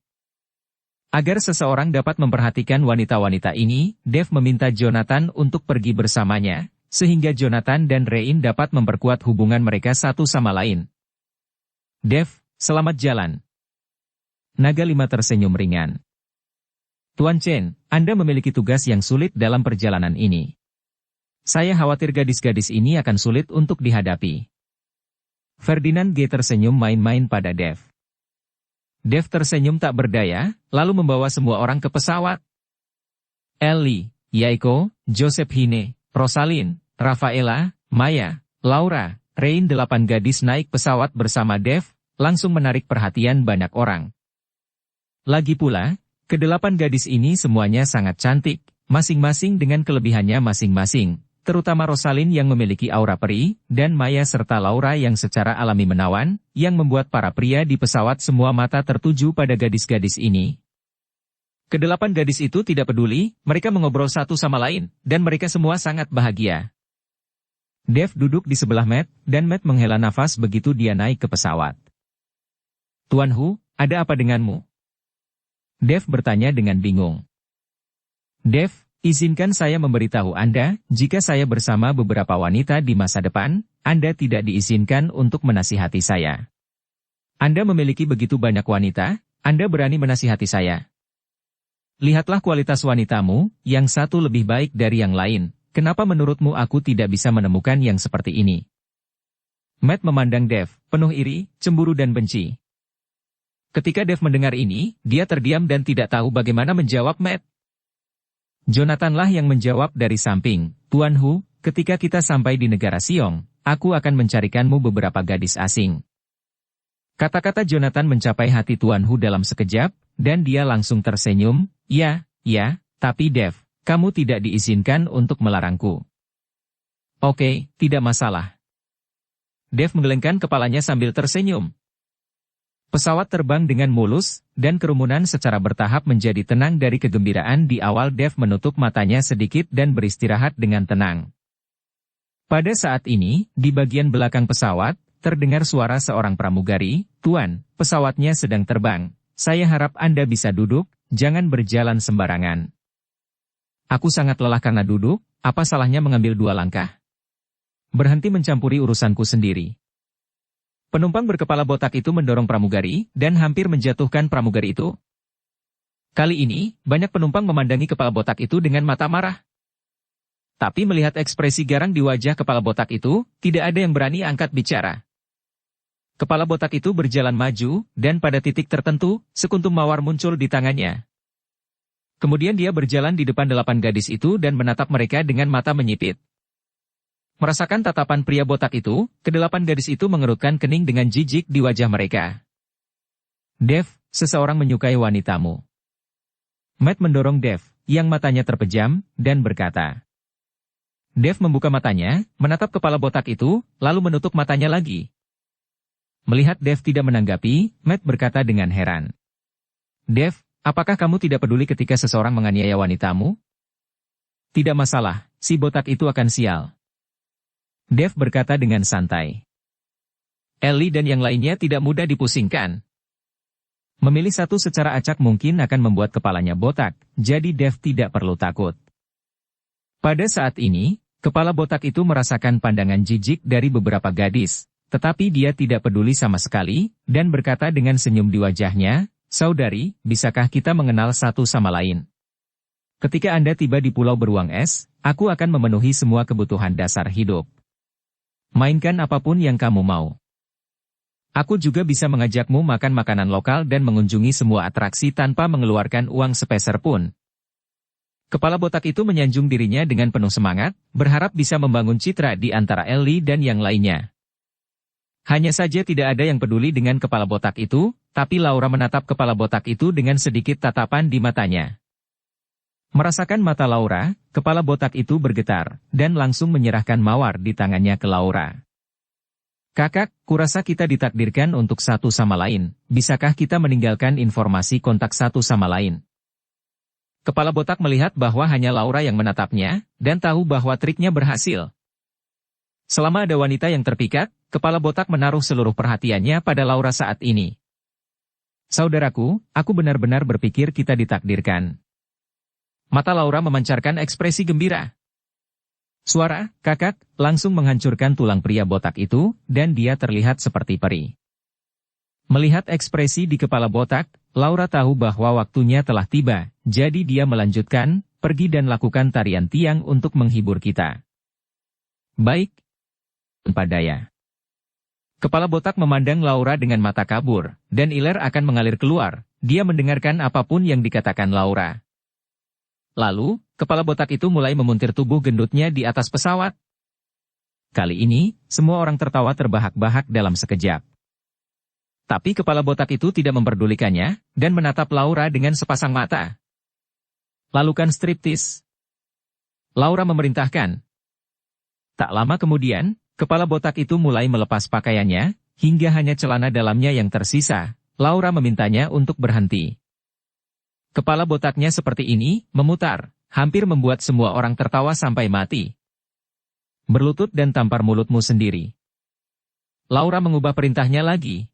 Agar seseorang dapat memperhatikan wanita-wanita ini, Dev meminta Jonathan untuk pergi bersamanya, sehingga Jonathan dan Rein dapat memperkuat hubungan mereka satu sama lain. Dev, selamat jalan. Naga 5 tersenyum ringan. Tuan Chen, Anda memiliki tugas yang sulit dalam perjalanan ini. Saya khawatir gadis-gadis ini akan sulit untuk dihadapi. Ferdinand G tersenyum main-main pada Dev. Dev tersenyum tak berdaya, lalu membawa semua orang ke pesawat. Ellie, Yaiko, Josephine, Rosalind, Rafaela, Maya, Laura, Rein 8 gadis naik pesawat bersama Dev, langsung menarik perhatian banyak orang. Lagi pula, ke-8 gadis ini semuanya sangat cantik, masing-masing dengan kelebihannya masing-masing. Terutama Rosalind yang memiliki aura peri, dan Maya serta Laura yang secara alami menawan, yang membuat para pria di pesawat semua mata tertuju pada gadis-gadis ini. Ke-8 gadis itu tidak peduli, mereka mengobrol satu sama lain, dan mereka semua sangat bahagia. Dev duduk di sebelah Matt, dan Matt menghela nafas begitu dia naik ke pesawat. Tuan Hu, ada apa denganmu? Dev bertanya dengan bingung. Dev, izinkan saya memberitahu Anda, jika saya bersama beberapa wanita di masa depan, Anda tidak diizinkan untuk menasihati saya. Anda memiliki begitu banyak wanita, Anda berani menasihati saya. Lihatlah kualitas wanitamu, yang satu lebih baik dari yang lain, kenapa menurutmu aku tidak bisa menemukan yang seperti ini? Matt memandang Dev, penuh iri, cemburu dan benci. Ketika Dev mendengar ini, dia terdiam dan tidak tahu bagaimana menjawab Matt. Jonathanlah yang menjawab dari samping, Tuan Hu, ketika kita sampai di negara Siong, aku akan mencarikanmu beberapa gadis asing. Kata-kata Jonathan mencapai hati Tuan Hu dalam sekejap, dan dia langsung tersenyum, ya, tapi Dev, kamu tidak diizinkan untuk melarangku. Oke, tidak masalah. Dev menggelengkan kepalanya sambil tersenyum. Pesawat terbang dengan mulus, dan kerumunan secara bertahap menjadi tenang dari kegembiraan di awal. Dev menutup matanya sedikit dan beristirahat dengan tenang. Pada saat ini, di bagian belakang pesawat, terdengar suara seorang pramugari, Tuan, pesawatnya sedang terbang. Saya harap Anda bisa duduk, jangan berjalan sembarangan. Aku sangat lelah karena duduk, apa salahnya mengambil 2 langkah? Berhenti mencampuri urusanku sendiri. Penumpang berkepala botak itu mendorong pramugari, dan hampir menjatuhkan pramugari itu. Kali ini, banyak penumpang memandangi kepala botak itu dengan mata marah. Tapi melihat ekspresi garang di wajah kepala botak itu, tidak ada yang berani angkat bicara. Kepala botak itu berjalan maju, dan pada titik tertentu, sekuntum mawar muncul di tangannya. Kemudian dia berjalan di depan 8 gadis itu dan menatap mereka dengan mata menyipit. Merasakan tatapan pria botak itu, ke-8 gadis itu mengerutkan kening dengan jijik di wajah mereka. Dev, seseorang menyukai wanitamu. Matt mendorong Dev, yang matanya terpejam, dan berkata. Dev membuka matanya, menatap kepala botak itu, lalu menutup matanya lagi. Melihat Dev tidak menanggapi, Matt berkata dengan heran. Dev, apakah kamu tidak peduli ketika seseorang menganiaya wanitamu? Tidak masalah, si botak itu akan sial. Dev berkata dengan santai. Ellie dan yang lainnya tidak mudah dipusingkan. Memilih satu secara acak mungkin akan membuat kepalanya botak, jadi Dev tidak perlu takut. Pada saat ini, kepala botak itu merasakan pandangan jijik dari beberapa gadis, tetapi dia tidak peduli sama sekali, dan berkata dengan senyum di wajahnya, Saudari, bisakah kita mengenal satu sama lain? Ketika Anda tiba di pulau beruang es, aku akan memenuhi semua kebutuhan dasar hidup. Mainkan apapun yang kamu mau. Aku juga bisa mengajakmu makan makanan lokal dan mengunjungi semua atraksi tanpa mengeluarkan uang sepeser pun. Kepala botak itu menyanjung dirinya dengan penuh semangat, berharap bisa membangun citra di antara Ellie dan yang lainnya. Hanya saja tidak ada yang peduli dengan kepala botak itu, tapi Laura menatap kepala botak itu dengan sedikit tatapan di matanya. Merasakan mata Laura, kepala botak itu bergetar, dan langsung menyerahkan mawar di tangannya ke Laura. Kakak, kurasa kita ditakdirkan untuk satu sama lain, bisakah kita meninggalkan informasi kontak satu sama lain? Kepala botak melihat bahwa hanya Laura yang menatapnya, dan tahu bahwa triknya berhasil. Selama ada wanita yang terpikat, kepala botak menaruh seluruh perhatiannya pada Laura saat ini. Saudaraku, aku benar-benar berpikir kita ditakdirkan. Mata Laura memancarkan ekspresi gembira. Suara, kakak, langsung menghancurkan tulang pria botak itu, dan dia terlihat seperti peri. Melihat ekspresi di kepala botak, Laura tahu bahwa waktunya telah tiba, jadi dia melanjutkan, pergi dan lakukan tarian tiang untuk menghibur kita. Baik. Tanpa daya. Kepala botak memandang Laura dengan mata kabur, dan iler akan mengalir keluar, dia mendengarkan apapun yang dikatakan Laura. Lalu, kepala botak itu mulai memuntir tubuh gendutnya di atas pesawat. Kali ini, semua orang tertawa terbahak-bahak dalam sekejap. Tapi kepala botak itu tidak memperdulikannya, dan menatap Laura dengan sepasang mata. Lakukan striptis. Laura memerintahkan. Tak lama kemudian, kepala botak itu mulai melepas pakaiannya, hingga hanya celana dalamnya yang tersisa. Laura memintanya untuk berhenti. Kepala botaknya seperti ini, memutar, hampir membuat semua orang tertawa sampai mati. Berlutut dan tampar mulutmu sendiri. Laura mengubah perintahnya lagi.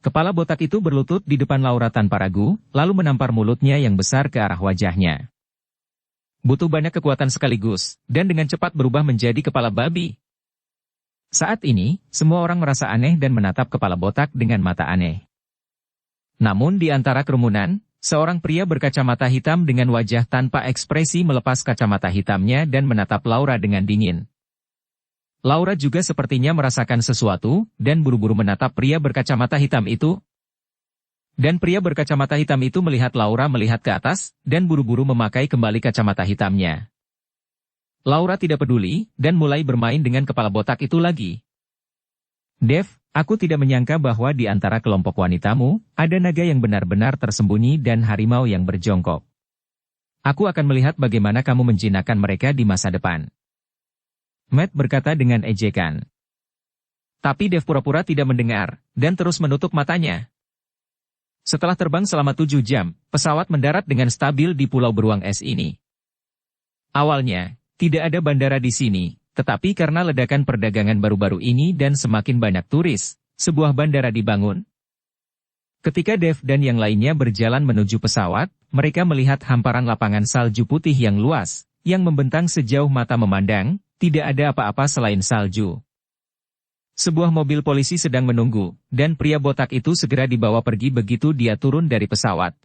Kepala botak itu berlutut di depan Laura tanpa ragu, lalu menampar mulutnya yang besar ke arah wajahnya. Butuh banyak kekuatan sekaligus, dan dengan cepat berubah menjadi kepala babi. Saat ini, semua orang merasa aneh dan menatap kepala botak dengan mata aneh. Namun di antara kerumunan, seorang pria berkacamata hitam dengan wajah tanpa ekspresi melepas kacamata hitamnya dan menatap Laura dengan dingin. Laura juga sepertinya merasakan sesuatu, dan buru-buru menatap pria berkacamata hitam itu. Dan pria berkacamata hitam itu melihat Laura melihat ke atas, dan buru-buru memakai kembali kacamata hitamnya. Laura tidak peduli, dan mulai bermain dengan kepala botak itu lagi. Dev, aku tidak menyangka bahwa di antara kelompok wanitamu, ada naga yang benar-benar tersembunyi dan harimau yang berjongkok. Aku akan melihat bagaimana kamu menjinakkan mereka di masa depan. Matt berkata dengan ejekan. Tapi Dev pura-pura tidak mendengar, dan terus menutup matanya. Setelah terbang selama 7 jam, pesawat mendarat dengan stabil di pulau beruang es ini. Awalnya, tidak ada bandara di sini. Tetapi karena ledakan perdagangan baru-baru ini dan semakin banyak turis, sebuah bandara dibangun. Ketika Dev dan yang lainnya berjalan menuju pesawat, mereka melihat hamparan lapangan salju putih yang luas, yang membentang sejauh mata memandang, tidak ada apa-apa selain salju. Sebuah mobil polisi sedang menunggu, dan pria botak itu segera dibawa pergi begitu dia turun dari pesawat.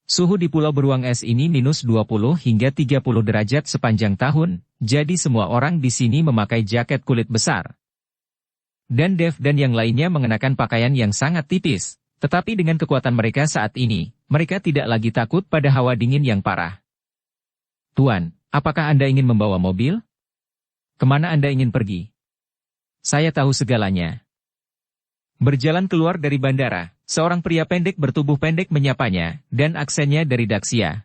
Suhu di pulau beruang es ini minus 20 hingga 30 derajat sepanjang tahun, jadi semua orang di sini memakai jaket kulit besar. Dan Dave dan yang lainnya mengenakan pakaian yang sangat tipis, tetapi dengan kekuatan mereka saat ini, mereka tidak lagi takut pada hawa dingin yang parah. Tuan, apakah Anda ingin membawa mobil? Kemana Anda ingin pergi? Saya tahu segalanya. Berjalan keluar dari bandara, seorang pria pendek bertubuh pendek menyapanya, dan aksennya dari Daxia.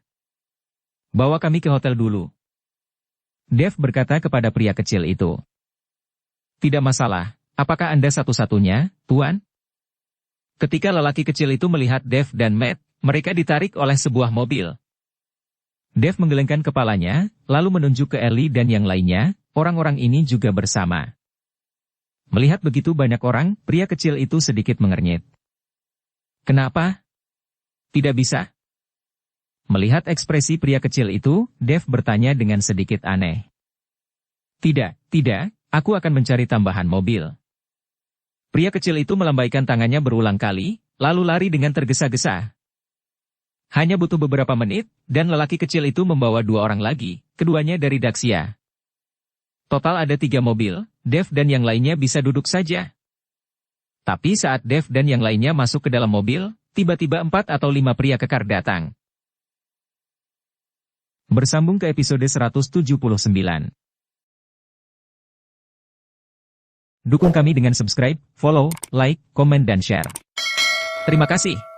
Bawa kami ke hotel dulu. Dave berkata kepada pria kecil itu. Tidak masalah. Apakah Anda satu-satunya, Tuan? Ketika lelaki kecil itu melihat Dave dan Matt, mereka ditarik oleh sebuah mobil. Dave menggelengkan kepalanya, lalu menunjuk ke Ellie dan yang lainnya, orang-orang ini juga bersama. Melihat begitu banyak orang, pria kecil itu sedikit mengernyit. Kenapa? Tidak bisa? Melihat ekspresi pria kecil itu, Dave bertanya dengan sedikit aneh. Tidak, aku akan mencari tambahan mobil. Pria kecil itu melambaikan tangannya berulang kali, lalu lari dengan tergesa-gesa. Hanya butuh beberapa menit, dan lelaki kecil itu membawa 2 orang lagi, keduanya dari Daxia. Total ada 3 mobil, Dave dan yang lainnya bisa duduk saja. Tapi saat Dave dan yang lainnya masuk ke dalam mobil, tiba-tiba 4 atau 5 pria kekar datang. Bersambung ke episode 179. Dukung kami dengan subscribe, follow, like, komen dan share. Terima kasih.